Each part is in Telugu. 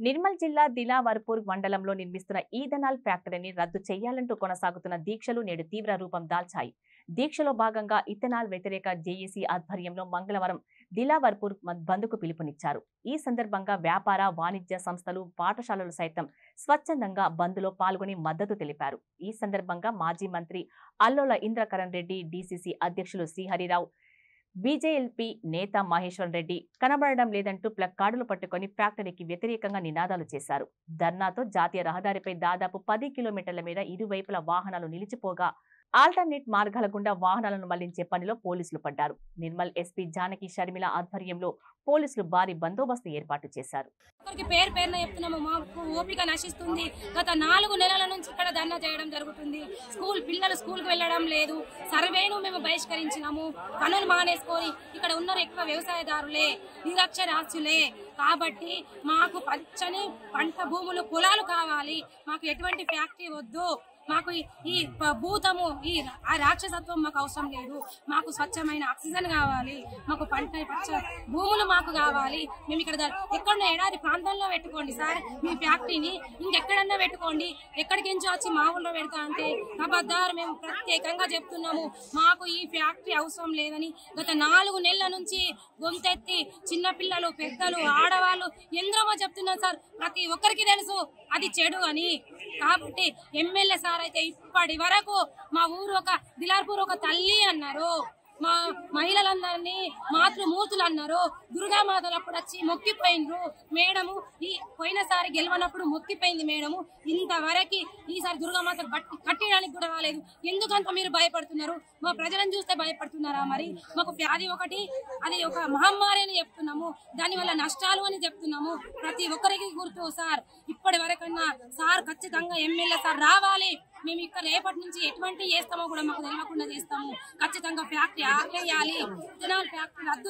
నిర్మల్ జిల్లా దిలావర్పూర్ మండలంలో నిర్మిస్తున్న ఈథనాల్ ఫ్యాక్టరీని రద్దు చేయాలంటూ కొనసాగుతున్న దీక్షలు నేడు తీవ్ర రూపం దాల్చాయి. దీక్షలో భాగంగా ఇథనాల్ వ్యతిరేక జేఏసీ ఆధ్వర్యంలో మంగళవారం దిలావర్పూర్ బంద్కు పిలుపునిచ్చారు. ఈ సందర్భంగా వ్యాపార, వాణిజ్య సంస్థలు, పాఠశాలలు సైతం స్వచ్ఛందంగా బంద్లో పాల్గొని మద్దతు తెలిపారు. ఈ సందర్భంగా మాజీ మంత్రి అల్లోల ఇంద్రకరణ్ రెడ్డి, డీసీసీ అధ్యక్షులు శ్రీహరిరావు, బీజేఎల్పీ నేత మహేశ్వర్ రెడ్డి కనబడడం లేదంటూ ప్లకార్డులు పట్టుకుని ఫ్యాక్టరీకి వ్యతిరేకంగా నినాదాలు చేశారు. ధర్నాతో జాతీయ రహదారిపై దాదాపు 10 కిలోమీటర్ల మేర ఇరువైపుల వాహనాలు నిలిచిపోగా ఆల్టర్నేట్ మార్గాల గుండా వాహనాలను మళ్లించే పనిలో పోలీసులు పడ్డారు. నిర్మల్ ఎస్పీ జానకి షర్మిల ఆధ్వర్యంలో పోలీసులు భారీ బందోబస్తు ఏర్పాటు చేశారు. పేరు పేరున చెప్తున్నాము, మాకు ఓపిక నశిస్తుంది. గత 4 నెలల నుంచి ఇక్కడ ధర్నా చేయడం జరుగుతుంది. పిల్లలు స్కూల్కి వెళ్ళడం లేదు. సర్వేను మేము బహిష్కరించినాము. పనులు మానేసుకొని ఇక్కడ ఉన్న ఎక్కువ వ్యవసాయదారులే, నిరక్షరాస్యులే. కాబట్టి మాకు పచ్చని పంట భూములు, పొలాలు కావాలి. మాకు ఎటువంటి ఫ్యాక్టరీ వద్దు. మాకు ఈ భూతము, ఈ రాక్షసత్వం మాకు అవసరం లేదు. మాకు స్వచ్ఛమైన ఆక్సిజన్ కావాలి. మాకు పచ్చ భూములు మాకు కావాలి. మేము ఇక్కడ ఎక్కడన్నా ఎడారి ప్రాంతంలో పెట్టుకోండి సార్ మీ ఫ్యాక్టరీని, ఇంకెక్కడన్నా పెట్టుకోండి. ఎక్కడికించో వచ్చి మా ఊళ్ళో పెడతా అంటే అబద్ధాలు. మేము ప్రత్యేకంగా చెప్తున్నాము, మాకు ఈ ఫ్యాక్టరీ అవసరం లేదని గత 4 నెలల నుంచి గొంతెత్తి చిన్నపిల్లలు, పెద్దలు, ఆడవాళ్ళు ఎందరో చెప్తున్నారు సార్. ప్రతి ఒక్కరికి తెలుసు అది చెడు అని. కాబట్టి ఎమ్మెల్యే సార్ అయితే ఇప్పటి వరకు మా ఊరు దిలార్పూర్ ఒక తల్లి అన్నారు. మా మహిళలందరినీ మాతృమూర్తులు అన్నారు. దుర్గామాతలు అప్పుడు వచ్చి మొక్కిపోయినరు. మేడము ఈ పోయినసారి గెలవనప్పుడు మొక్కిపోయింది మేడము. ఇంతవరకు ఈసారి దుర్గామాత కట్టడానికి కూడా రాలేదు. ఎందుకంత మీరు భయపడుతున్నారు? మా ప్రజలను చూస్తే భయపడుతున్నారా? మరి మాకు వ్యాధి ఒకటి, అది ఒక మహమ్మారి అని చెప్తున్నాము. దానివల్ల నష్టాలు అని చెప్తున్నాము. ప్రతి ఒక్కరికి గుర్తు సార్. ఇప్పటి వరకన్నా సార్ ఖచ్చితంగా ఎమ్మెల్యే సార్ రావాలి. మేము ఇక్కడ రేపటి నుంచి ఎటువంటి చేస్తామో కూడా మాకు తెలియకుండా చేస్తాము. ఖచ్చితంగా ఫ్యాక్టరీ ఆపేయాలి. ఇథనాల్ ఫ్యాక్టరీ రద్దు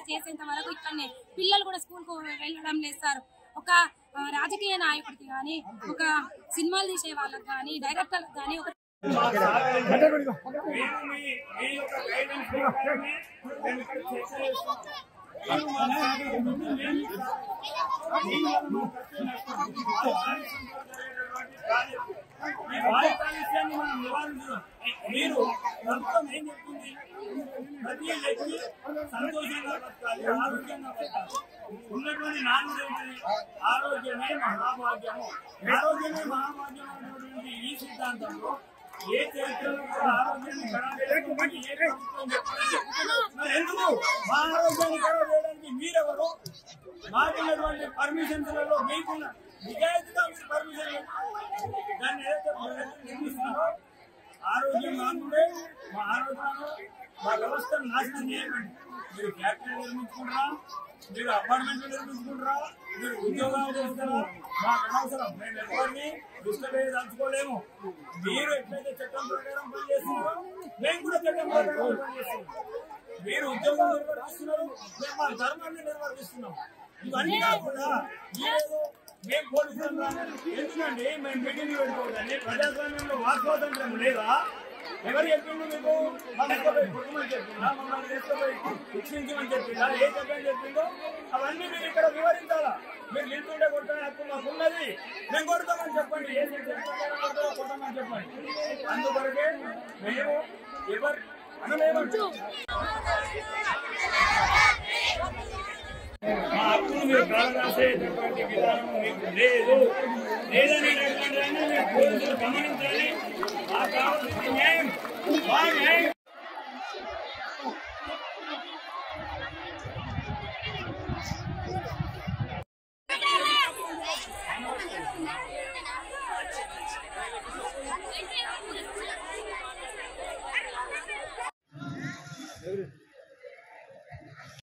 చేసేంత వరకు ఇక్కడనే పిల్లలు కూడా స్కూల్కు వెళ్ళడం లేదు సార్. ఒక రాజకీయ నాయకుడికి కానీ, ఒక సినిమాలు తీసే వాళ్ళకి కానీ, డైరెక్టర్లకు కానీ మీరు ప్రభుత్వం ఏం చెప్తుంది? ప్రతి వ్యక్తి సంతోషంగా బతకాలి, ఆరోగ్యంగా బతకాలి. ఉన్నటువంటి నాలుగు ఆరోగ్యమే మహాభాగ్యము. ఆరోగ్యమే మహాభాగ్యం అనేటువంటి ఈ సిద్ధాంతంలో ఏ చరిత్రలో ఆరోగ్యాన్ని ఖరాబ్ చేయడానికి ఏ ప్రభుత్వం చెప్పలేదు. ఎందుకు మా ఆరోగ్యాన్ని ఖరాబ్ చేయడానికి మీరెవరు? మాకున్నటువంటి పర్మిషన్స్లలో మీకున్న నిజాయితీగా మీరు పర్మిషన్ దాన్ని ఏదైతే నిర్మిస్తున్నారో ఆరోగ్యం కాకుండా మా ఆరోగ్యాన్ని, మా వ్యవస్థను నాశనం చేయకండి. మీరు ఫ్యాక్టరీలు నిర్మించుకుంటారా, మీరు అపార్ట్మెంట్లు నిర్మించుకుంటారా, మీరు ఉద్యోగాలు చేస్తారా, మాకు అనవసరం. మేము ఎవరిని దుష్టపేదలుచుకోలేము. మీరు ఎట్లయితే చట్టం ప్రకారం పనిచేస్తున్నారో మేము కూడా చట్టం ప్రకారం పనిచేస్తున్నాం. మీరు ఉద్యోగం నిర్వర్తిస్తున్నారు, మేము మా ధర్మాన్ని నిర్వర్తిస్తున్నాం. ఇవన్నీ కాకుండా మీరేదో మేము పోలీసులు ఎందుకండి మేము మీటింగ్ పెట్టుకోవద్దండి. ప్రజాస్వామ్యంలో వాక్ స్వాతంత్రం లేదా? ఎవరు చెప్పిండు మీకు? మమ్మల్ని కొట్టమని చెప్పిందా, మమ్మల్ని తీసుకుపోయి శిక్షించమని చెప్పిందా, ఏ చట్టం చెప్పిందో అవన్నీ మీరు ఇక్కడ వివరించాలా. మీరు నిల్చుంటే కొట్టని హక్కు మాకున్నది. మేము కొడతామని చెప్పండి. ఏ చట్టం కొట్టమని చెప్పండి. అందుకొరకే మేము ఎవరు అనలేమంటూ మా హక్కును మీరు కాలరాసేటటువంటి విధానం మీకు లేదు. లేదని మీరు పోలీసులు గమనించాలి. మాకు కావాల్సిన న్యాయం, మా న్యాయం.